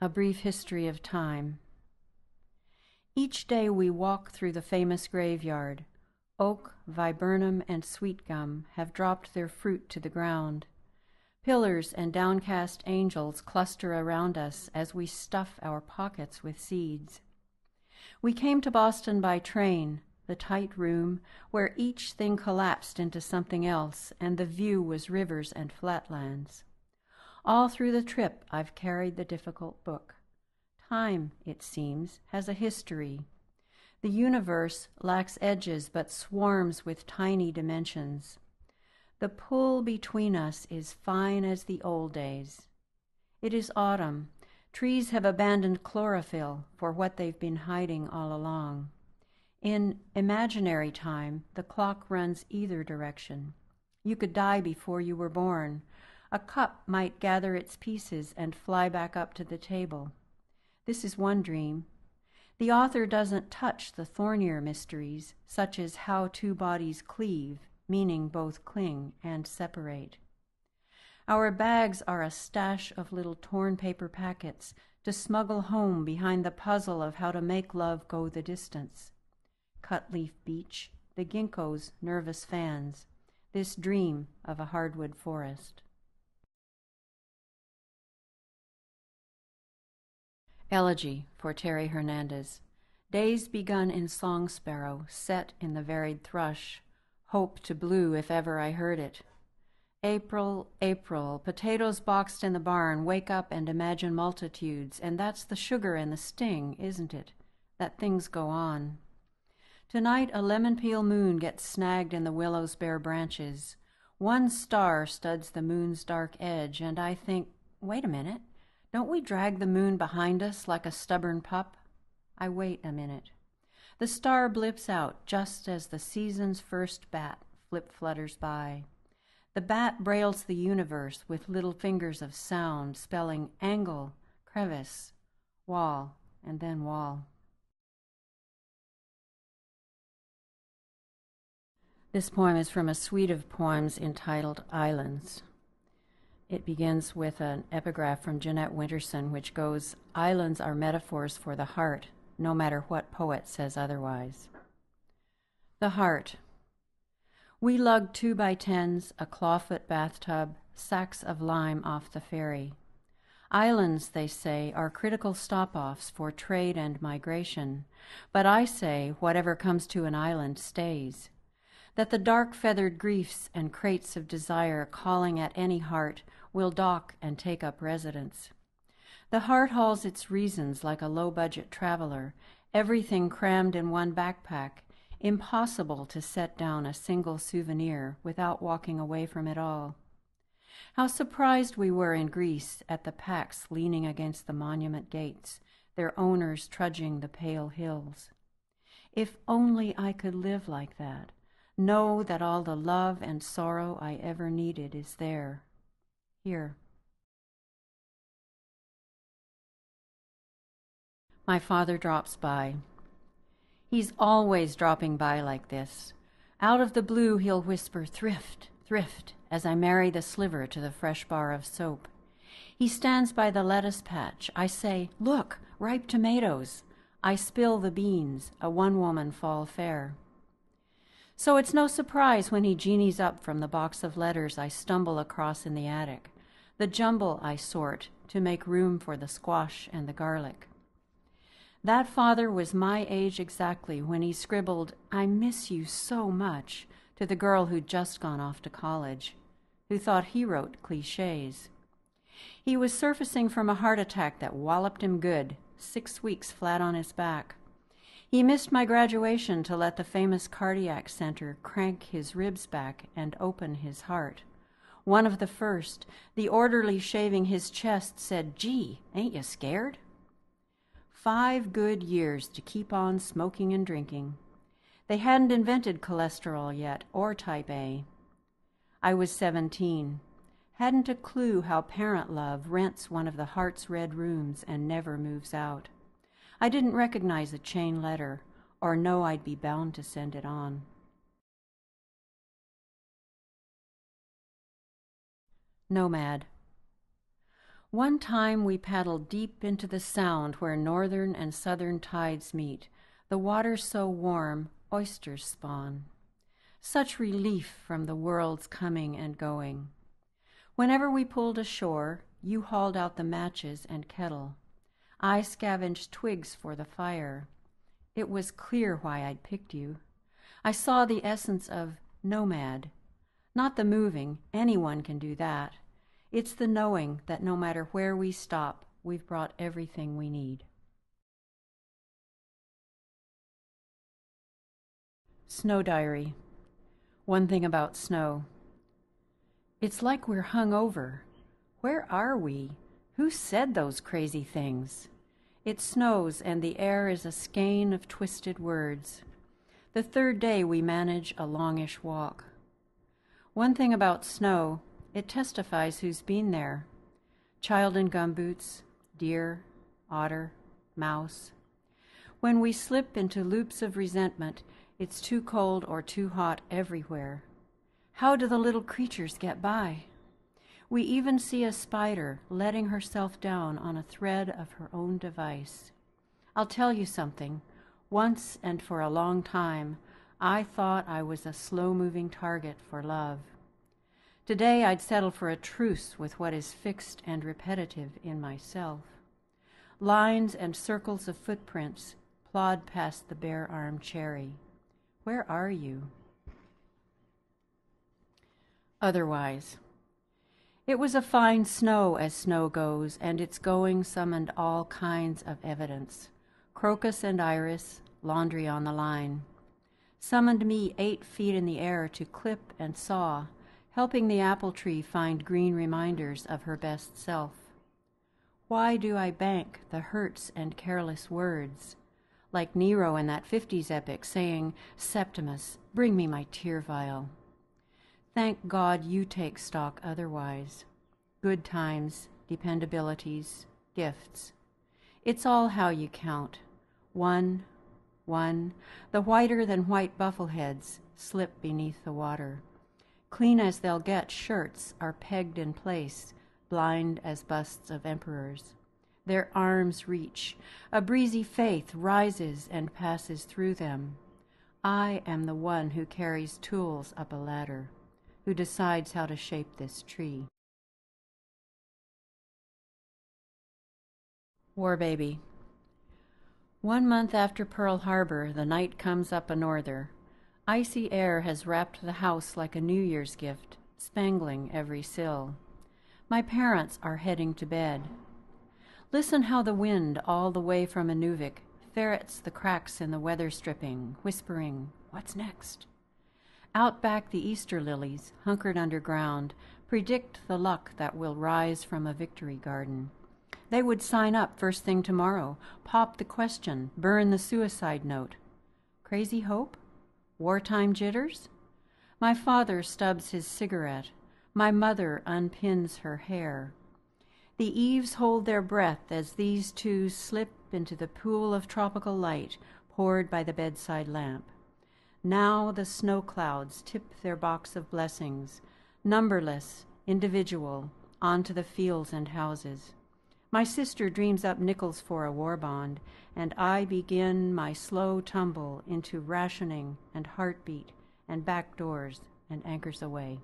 A Brief History of Time. Each day we walk through the famous graveyard. Oak, viburnum, and sweet gum have dropped their fruit to the ground. Pillars and downcast angels cluster around us as we stuff our pockets with seeds. We came to Boston by train, the tight room where each thing collapsed into something else, and the view was rivers and flatlands. All through the trip I've carried the difficult book. Time, it seems, has a history. The universe lacks edges but swarms with tiny dimensions. The pull between us is fine as the old days. It is autumn. Trees have abandoned chlorophyll for what they've been hiding all along. In imaginary time, the clock runs either direction. You could die before you were born. A cup might gather its pieces and fly back up to the table. This is one dream. The author doesn't touch the thornier mysteries, such as how two bodies cleave, meaning both cling and separate. Our bags are a stash of little torn paper packets to smuggle home behind the puzzle of how to make love go the distance. Cut-leaf beach, the ginkgo's nervous fans, this dream of a hardwood forest. Elegy for Terry Hernandez. Days begun in song sparrow, set in the varied thrush. Hope to blue if ever I heard it. April, April, potatoes boxed in the barn, wake up and imagine multitudes, and that's the sugar and the sting, isn't it? That things go on. Tonight a lemon peel moon gets snagged in the willow's bare branches. One star studs the moon's dark edge, and I think, wait a minute, don't we drag the moon behind us like a stubborn pup? I wait a minute. The star blips out just as the season's first bat flutters by. The bat brails the universe with little fingers of sound, spelling angle, crevice, wall, and then wall. This poem is from a suite of poems entitled Islands. It begins with an epigraph from Jeanette Winterson, which goes, "Islands are metaphors for the heart, no matter what poet says otherwise." The heart. We lug 2x10s, a clawfoot bathtub, sacks of lime off the ferry. Islands, they say, are critical stop-offs for trade and migration, but I say whatever comes to an island stays. That the dark-feathered griefs and crates of desire calling at any heart will dock and take up residence. The heart hauls its reasons like a low-budget traveler, everything crammed in one backpack, impossible to set down a single souvenir without walking away from it all. How surprised we were in Greece at the packs leaning against the monument gates, their owners trudging the pale hills. If only I could live like that. Know that all the love and sorrow I ever needed is there, here. My father drops by. He's always dropping by like this. Out of the blue he'll whisper, "Thrift, thrift," as I marry the sliver to the fresh bar of soap. He stands by the lettuce patch. I say, "Look, ripe tomatoes." I spill the beans, a one-woman fall fare. So it's no surprise when he genies up from the box of letters I stumble across in the attic, the jumble I sort to make room for the squash and the garlic. That father was my age exactly when he scribbled, "I miss you so much," to the girl who'd just gone off to college, who thought he wrote cliches. He was surfacing from a heart attack that walloped him good, 6 weeks flat on his back. He missed my graduation to let the famous cardiac center crank his ribs back and open his heart. One of the first, the orderly shaving his chest, said, "Gee, ain't you scared?" 5 good years to keep on smoking and drinking. They hadn't invented cholesterol yet, or type A. I was 17. Hadn't a clue how parent love rents one of the heart's red rooms and never moves out. I didn't recognize a chain letter or know I'd be bound to send it on. Nomad. One time we paddled deep into the sound where northern and southern tides meet. The water's so warm, oysters spawn. Such relief from the world's coming and going. Whenever we pulled ashore, you hauled out the matches and kettle. I scavenged twigs for the fire. It was clear why I'd picked you. I saw the essence of Nomad. Not the moving, anyone can do that. It's the knowing that no matter where we stop, we've brought everything we need. Snow Diary. One thing about snow. It's like we're hung over. Where are we? Who said those crazy things? It snows and the air is a skein of twisted words. The third day we manage a longish walk. One thing about snow, it testifies who's been there. Child in gumboots, deer, otter, mouse. When we slip into loops of resentment, it's too cold or too hot everywhere. How do the little creatures get by? We even see a spider letting herself down on a thread of her own device. I'll tell you something. Once and for a long time, I thought I was a slow-moving target for love. Today I'd settle for a truce with what is fixed and repetitive in myself. Lines and circles of footprints plod past the bare-armed cherry. Where are you? Otherwise. It was a fine snow as snow goes, and its going summoned all kinds of evidence. Crocus and iris, laundry on the line. Summoned me 8 feet in the air to clip and saw, helping the apple tree find green reminders of her best self. Why do I bank the hurts and careless words? Like Nero in that 50s epic saying, Septimus, bring me my tear vial. Thank God you take stock otherwise. Good times, dependabilities, gifts. It's all how you count. One, the whiter than white buffleheads slip beneath the water. Clean as they'll get shirts are pegged in place, blind as busts of emperors. Their arms reach. A breezy faith rises and passes through them. I am the one who carries tools up a ladder, who decides how to shape this tree. War Baby. 1 month after Pearl Harbor, the night comes up a norther. Icy air has wrapped the house like a New Year's gift, spangling every sill. My parents are heading to bed. Listen how the wind, all the way from Inuvik, ferrets the cracks in the weather stripping, whispering, "What's next?" Out back the Easter lilies, hunkered underground, predict the luck that will rise from a victory garden. They would sign up first thing tomorrow, pop the question, burn the suicide note. Crazy hope? Wartime jitters? My father stubs his cigarette. My mother unpins her hair. The eaves hold their breath as these two slip into the pool of tropical light poured by the bedside lamp. Now the snow clouds tip their box of blessings, numberless, individual, onto the fields and houses. My sister dreams up nickels for a war bond, and I begin my slow tumble into rationing and heartbeat and back doors and anchors away.